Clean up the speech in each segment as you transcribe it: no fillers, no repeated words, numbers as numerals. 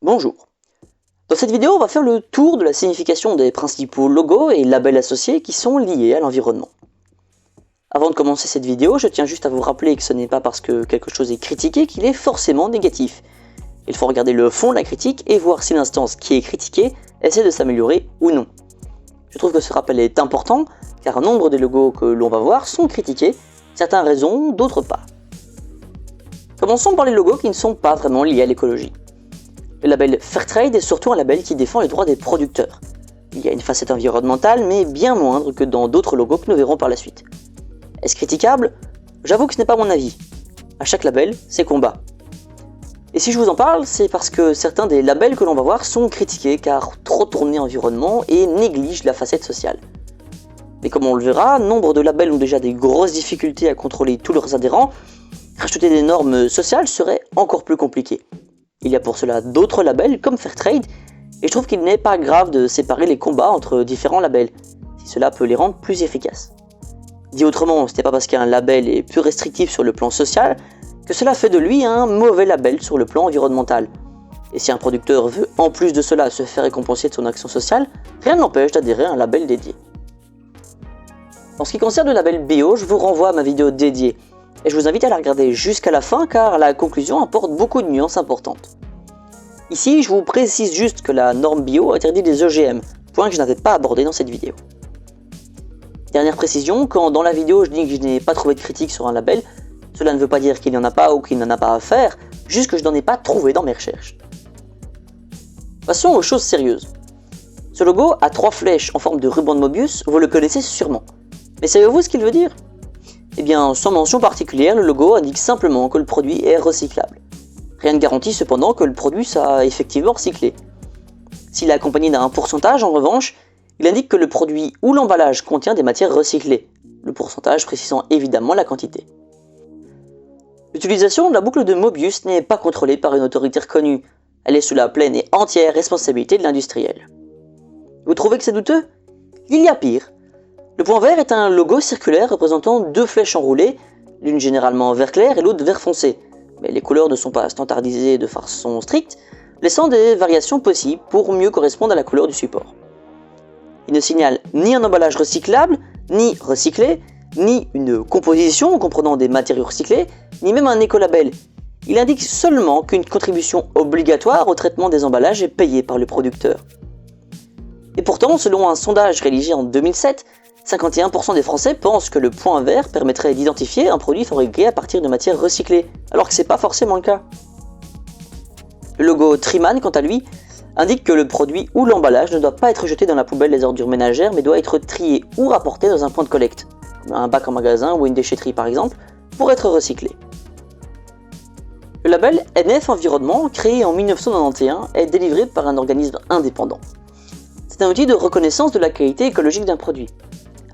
Bonjour. Dans cette vidéo, on va faire le tour de la signification des principaux logos et labels associés qui sont liés à l'environnement. Avant de commencer cette vidéo, je tiens juste à vous rappeler que ce n'est pas parce que quelque chose est critiqué qu'il est forcément négatif. Il faut regarder le fond de la critique et voir si l'instance qui est critiquée essaie de s'améliorer ou non. Je trouve que ce rappel est important car nombre des logos que l'on va voir sont critiqués, certains à raison, d'autres pas. Commençons par les logos qui ne sont pas vraiment liés à l'écologie. Le label Fairtrade est surtout un label qui défend les droits des producteurs. Il y a une facette environnementale, mais bien moindre que dans d'autres logos que nous verrons par la suite. Est-ce critiquable? J'avoue que ce n'est pas mon avis. À chaque label, ses combats. Et si je vous en parle, c'est parce que certains des labels que l'on va voir sont critiqués car trop tournés environnement et négligent la facette sociale. Mais comme on le verra, nombre de labels ont déjà des grosses difficultés à contrôler tous leurs adhérents. Rajouter des normes sociales serait encore plus compliqué. Il y a pour cela d'autres labels comme Fairtrade, et je trouve qu'il n'est pas grave de séparer les combats entre différents labels, si cela peut les rendre plus efficaces. Dit autrement, ce n'est pas parce qu'un label est plus restrictif sur le plan social que cela fait de lui un mauvais label sur le plan environnemental. Et si un producteur veut en plus de cela se faire récompenser de son action sociale, rien ne l'empêche d'adhérer à un label dédié. En ce qui concerne le label bio, je vous renvoie à ma vidéo dédiée, et je vous invite à la regarder jusqu'à la fin car la conclusion apporte beaucoup de nuances importantes. Ici, je vous précise juste que la norme bio interdit les OGM, point que je n'avais pas abordé dans cette vidéo. Dernière précision, quand dans la vidéo je dis que je n'ai pas trouvé de critique sur un label, cela ne veut pas dire qu'il n'y en a pas ou qu'il n'y en a pas à faire, juste que je n'en ai pas trouvé dans mes recherches. Passons aux choses sérieuses. Ce logo a 3 flèches en forme de ruban de Mobius, vous le connaissez sûrement. Mais savez-vous ce qu'il veut dire ? Eh bien, sans mention particulière, le logo indique simplement que le produit est recyclable. Rien ne garantit cependant que le produit soit effectivement recyclé. S'il est accompagné d'un pourcentage, en revanche, il indique que le produit ou l'emballage contient des matières recyclées, le pourcentage précisant évidemment la quantité. L'utilisation de la boucle de Mobius n'est pas contrôlée par une autorité reconnue, elle est sous la pleine et entière responsabilité de l'industriel. Vous trouvez que c'est douteux ? Il y a pire. Le point vert est un logo circulaire représentant 2 flèches enroulées, l'une généralement vert clair et l'autre vert foncé, mais les couleurs ne sont pas standardisées de façon stricte, laissant des variations possibles pour mieux correspondre à la couleur du support. Il ne signale ni un emballage recyclable, ni recyclé, ni une composition comprenant des matériaux recyclés, ni même un écolabel. Il indique seulement qu'une contribution obligatoire au traitement des emballages est payée par le producteur. Et pourtant, selon un sondage réalisé en 2007, 51% des Français pensent que le point vert permettrait d'identifier un produit fabriqué à partir de matières recyclées, alors que ce n'est pas forcément le cas. Le logo Triman, quant à lui, indique que le produit ou l'emballage ne doit pas être jeté dans la poubelle des ordures ménagères, mais doit être trié ou rapporté dans un point de collecte, comme un bac en magasin ou une déchetterie par exemple, pour être recyclé. Le label NF Environnement, créé en 1991, est délivré par un organisme indépendant. C'est un outil de reconnaissance de la qualité écologique d'un produit.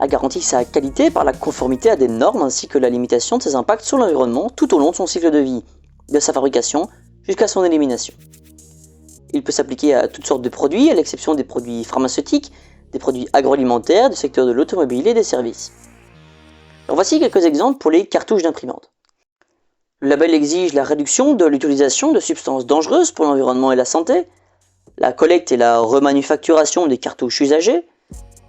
A garanti sa qualité par la conformité à des normes ainsi que la limitation de ses impacts sur l'environnement tout au long de son cycle de vie, de sa fabrication jusqu'à son élimination. Il peut s'appliquer à toutes sortes de produits, à l'exception des produits pharmaceutiques, des produits agroalimentaires, du secteur de l'automobile et des services. Alors voici quelques exemples pour les cartouches d'imprimante. Le label exige la réduction de l'utilisation de substances dangereuses pour l'environnement et la santé, la collecte et la remanufacturation des cartouches usagées,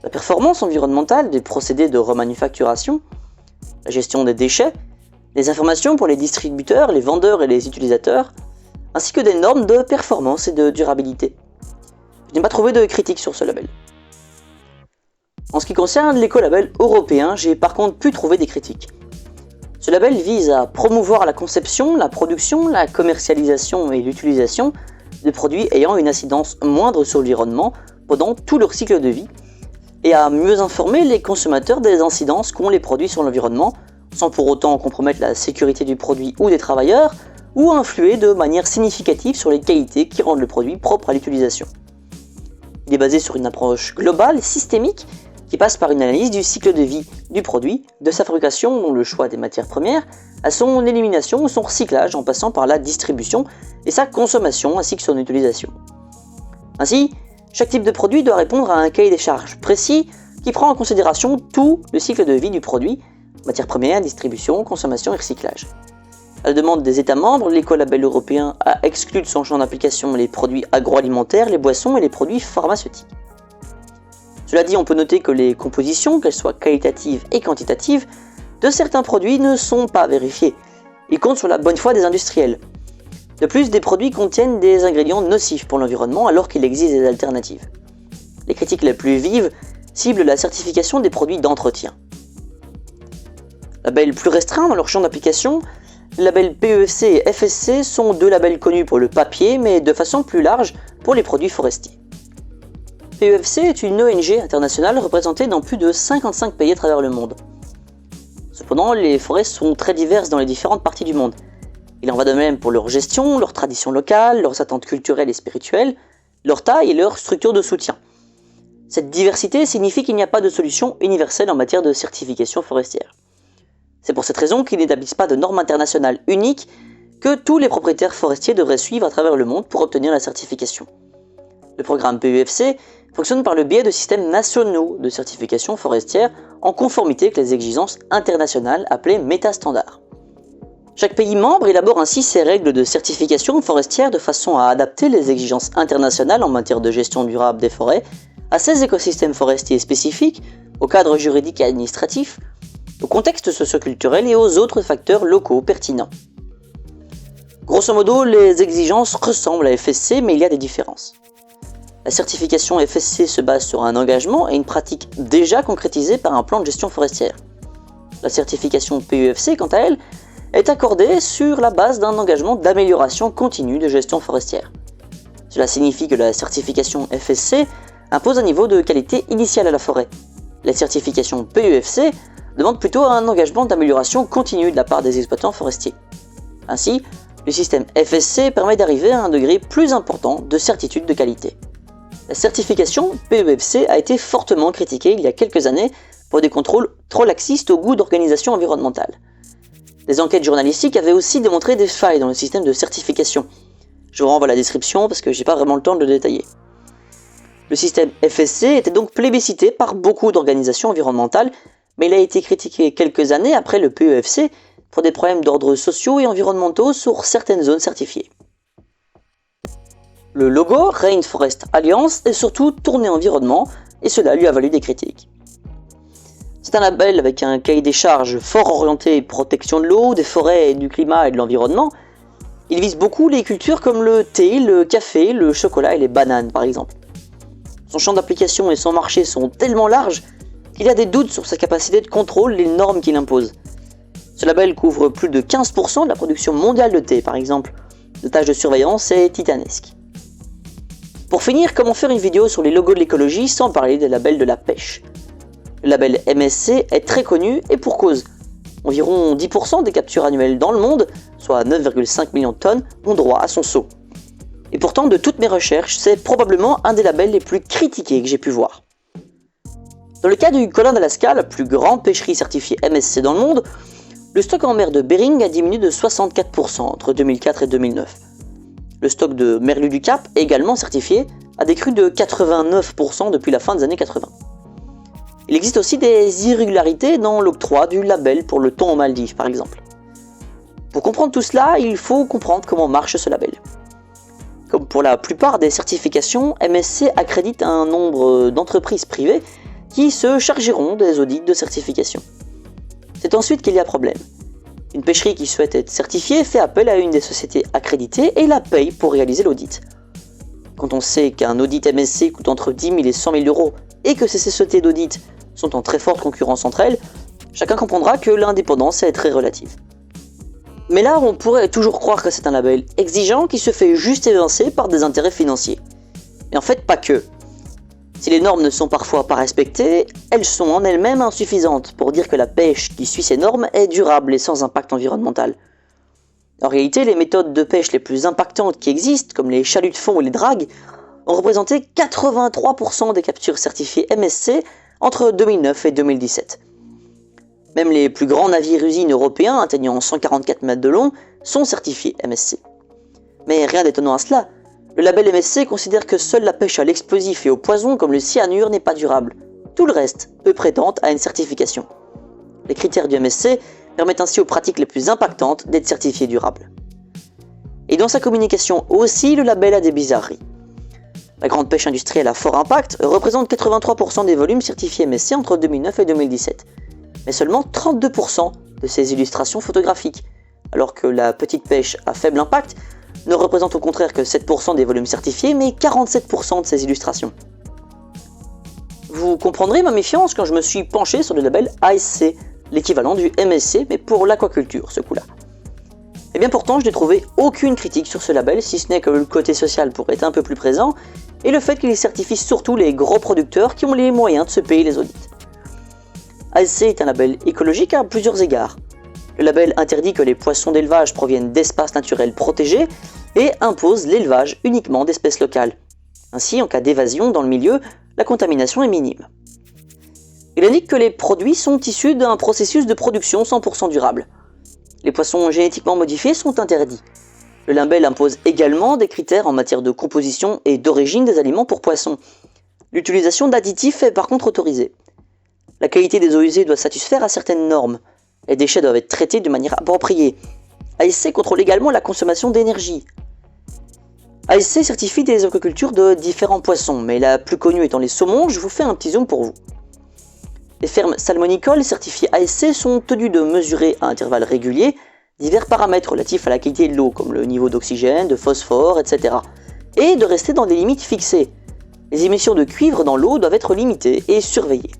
la performance environnementale des procédés de remanufacturation, la gestion des déchets, les informations pour les distributeurs, les vendeurs et les utilisateurs, ainsi que des normes de performance et de durabilité. Je n'ai pas trouvé de critique sur ce label. En ce qui concerne l'écolabel européen, j'ai par contre pu trouver des critiques. Ce label vise à promouvoir la conception, la production, la commercialisation et l'utilisation de produits ayant une incidence moindre sur l'environnement pendant tout leur cycle de vie, et à mieux informer les consommateurs des incidences qu'ont les produits sur l'environnement, sans pour autant compromettre la sécurité du produit ou des travailleurs, ou influer de manière significative sur les qualités qui rendent le produit propre à l'utilisation. Il est basé sur une approche globale et systémique qui passe par une analyse du cycle de vie du produit, de sa fabrication, dont le choix des matières premières, à son élimination ou son recyclage en passant par la distribution et sa consommation ainsi que son utilisation. Ainsi, chaque type de produit doit répondre à un cahier des charges précis qui prend en considération tout le cycle de vie du produit, matières premières, distribution, consommation et recyclage. À la demande des États membres, l'écolabel européen a exclu de son champ d'application les produits agroalimentaires, les boissons et les produits pharmaceutiques. Cela dit, on peut noter que les compositions, qu'elles soient qualitatives et quantitatives, de certains produits ne sont pas vérifiées. Ils comptent sur la bonne foi des industriels. De plus, des produits contiennent des ingrédients nocifs pour l'environnement alors qu'il existe des alternatives. Les critiques les plus vives ciblent la certification des produits d'entretien. Labels plus restreints dans leur champ d'application, les labels PEFC et FSC sont deux labels connus pour le papier, mais de façon plus large pour les produits forestiers. PEFC est une ONG internationale représentée dans plus de 55 pays à travers le monde. Cependant, les forêts sont très diverses dans les différentes parties du monde. Il en va de même pour leur gestion, leurs traditions locales, leurs attentes culturelles et spirituelles, leur taille et leur structure de soutien. Cette diversité signifie qu'il n'y a pas de solution universelle en matière de certification forestière. C'est pour cette raison qu'ils n'établissent pas de normes internationales uniques que tous les propriétaires forestiers devraient suivre à travers le monde pour obtenir la certification. Le programme PEFC fonctionne par le biais de systèmes nationaux de certification forestière en conformité avec les exigences internationales appelées métastandards. Chaque pays membre élabore ainsi ses règles de certification forestière de façon à adapter les exigences internationales en matière de gestion durable des forêts à ses écosystèmes forestiers spécifiques, au cadre juridique et administratif, au contexte socioculturel et aux autres facteurs locaux pertinents. Grosso modo, les exigences ressemblent à FSC, mais il y a des différences. La certification FSC se base sur un engagement et une pratique déjà concrétisée par un plan de gestion forestière. La certification PEFC, quant à elle, est accordée sur la base d'un engagement d'amélioration continue de gestion forestière. Cela signifie que la certification FSC impose un niveau de qualité initial à la forêt. La certification PEFC demande plutôt un engagement d'amélioration continue de la part des exploitants forestiers. Ainsi, le système FSC permet d'arriver à un degré plus important de certitude de qualité. La certification PEFC a été fortement critiquée il y a quelques années pour des contrôles trop laxistes au goût d'organisation environnementale. Des enquêtes journalistiques avaient aussi démontré des failles dans le système de certification. Je vous renvoie à la description parce que j'ai pas vraiment le temps de le détailler. Le système FSC était donc plébiscité par beaucoup d'organisations environnementales, mais il a été critiqué quelques années après le PEFC pour des problèmes d'ordre sociaux et environnementaux sur certaines zones certifiées. Le logo Rainforest Alliance est surtout tourné environnement et cela lui a valu des critiques. C'est un label avec un cahier des charges fort orienté protection de l'eau, des forêts, du climat et de l'environnement. Il vise beaucoup les cultures comme le thé, le café, le chocolat et les bananes par exemple. Son champ d'application et son marché sont tellement larges qu'il y a des doutes sur sa capacité de contrôle et les normes qu'il impose. Ce label couvre plus de 15% de la production mondiale de thé par exemple. La tâche de surveillance est titanesque. Pour finir, comment faire une vidéo sur les logos de l'écologie sans parler des labels de la pêche? Le label MSC est très connu et pour cause. Environ 10% des captures annuelles dans le monde, soit 9,5 millions de tonnes, ont droit à son sceau. Et pourtant, de toutes mes recherches, c'est probablement un des labels les plus critiqués que j'ai pu voir. Dans le cas du Colin d'Alaska, la plus grande pêcherie certifiée MSC dans le monde, le stock en mer de Bering a diminué de 64% entre 2004 et 2009. Le stock de merlu du Cap, également certifié, a décru de 89% depuis la fin des années 80. Il existe aussi des irrégularités dans l'octroi du label pour le thon aux Maldives, par exemple. Pour comprendre tout cela, il faut comprendre comment marche ce label. Comme pour la plupart des certifications, MSC accrédite un nombre d'entreprises privées qui se chargeront des audits de certification. C'est ensuite qu'il y a problème. Une pêcherie qui souhaite être certifiée fait appel à une des sociétés accréditées et la paye pour réaliser l'audit. Quand on sait qu'un audit MSC coûte entre 10 000 et 100 000 euros et que ces sociétés d'audit sont en très forte concurrence entre elles, chacun comprendra que l'indépendance est très relative. Mais là, on pourrait toujours croire que c'est un label exigeant qui se fait juste évincer par des intérêts financiers. Mais en fait, pas que. Si les normes ne sont parfois pas respectées, elles sont en elles-mêmes insuffisantes pour dire que la pêche qui suit ces normes est durable et sans impact environnemental. En réalité, les méthodes de pêche les plus impactantes qui existent, comme les chaluts de fond ou les dragues, ont représenté 83% des captures certifiées MSC entre 2009 et 2017. Même les plus grands navires-usines européens, atteignant 144 mètres de long, sont certifiés MSC. Mais rien d'étonnant à cela. Le label MSC considère que seule la pêche à l'explosif et au poison comme le cyanure n'est pas durable. Tout le reste peut prétendre à une certification. Les critères du MSC permettent ainsi aux pratiques les plus impactantes d'être certifiées durables. Et dans sa communication aussi, le label a des bizarreries. La grande pêche industrielle à fort impact représente 83% des volumes certifiés MSC entre 2009 et 2017, mais seulement 32% de ses illustrations photographiques, alors que la petite pêche à faible impact ne représente au contraire que 7% des volumes certifiés, mais 47% de ses illustrations. Vous comprendrez ma méfiance quand je me suis penché sur le label ASC, l'équivalent du MSC, mais pour l'aquaculture, ce coup-là. Et bien pourtant, je n'ai trouvé aucune critique sur ce label, si ce n'est que le côté social pourrait être un peu plus présent, et le fait qu'il certifie surtout les gros producteurs qui ont les moyens de se payer les audits. ASC est un label écologique à plusieurs égards. Le label interdit que les poissons d'élevage proviennent d'espaces naturels protégés et impose l'élevage uniquement d'espèces locales. Ainsi, en cas d'évasion dans le milieu, la contamination est minime. Il indique que les produits sont issus d'un processus de production 100% durable. Les poissons génétiquement modifiés sont interdits. Le label impose également des critères en matière de composition et d'origine des aliments pour poissons. L'utilisation d'additifs est par contre autorisée. La qualité des eaux usées doit satisfaire à certaines normes. Les déchets doivent être traités de manière appropriée. ASC contrôle également la consommation d'énergie. ASC certifie des aquacultures de différents poissons, mais la plus connue étant les saumons, je vous fais un petit zoom pour vous. Les fermes salmonicoles certifiées ASC sont tenues de mesurer à intervalles réguliers divers paramètres relatifs à la qualité de l'eau, comme le niveau d'oxygène, de phosphore, etc. et de rester dans des limites fixées. Les émissions de cuivre dans l'eau doivent être limitées et surveillées.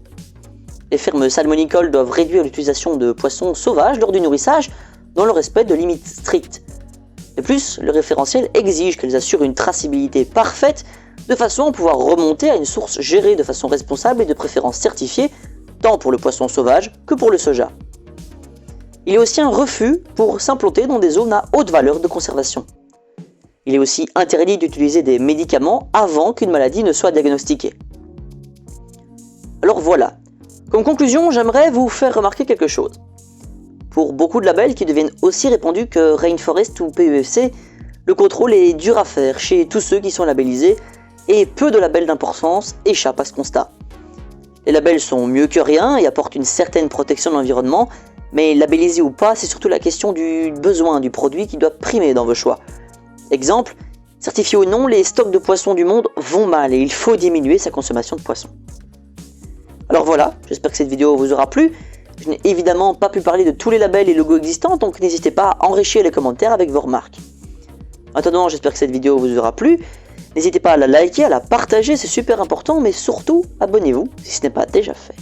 Les fermes salmonicoles doivent réduire l'utilisation de poissons sauvages lors du nourrissage dans le respect de limites strictes. De plus, le référentiel exige qu'elles assurent une traçabilité parfaite de façon à pouvoir remonter à une source gérée de façon responsable et de préférence certifiée, tant pour le poisson sauvage que pour le soja. Il y a aussi un refus pour s'implanter dans des zones à haute valeur de conservation. Il est aussi interdit d'utiliser des médicaments avant qu'une maladie ne soit diagnostiquée. Alors voilà. Comme conclusion, j'aimerais vous faire remarquer quelque chose. Pour beaucoup de labels qui deviennent aussi répandus que Rainforest ou PEFC, le contrôle est dur à faire chez tous ceux qui sont labellisés et peu de labels d'importance échappent à ce constat. Les labels sont mieux que rien et apportent une certaine protection de l'environnement, mais labellisé ou pas, c'est surtout la question du besoin du produit qui doit primer dans vos choix. Exemple, certifié ou non, les stocks de poissons du monde vont mal et il faut diminuer sa consommation de poissons. Alors voilà, j'espère que cette vidéo vous aura plu. Je n'ai évidemment pas pu parler de tous les labels et logos existants, donc n'hésitez pas à enrichir les commentaires avec vos remarques. Maintenant, j'espère que cette vidéo vous aura plu. N'hésitez pas à la liker, à la partager, c'est super important, mais surtout, abonnez-vous si ce n'est pas déjà fait.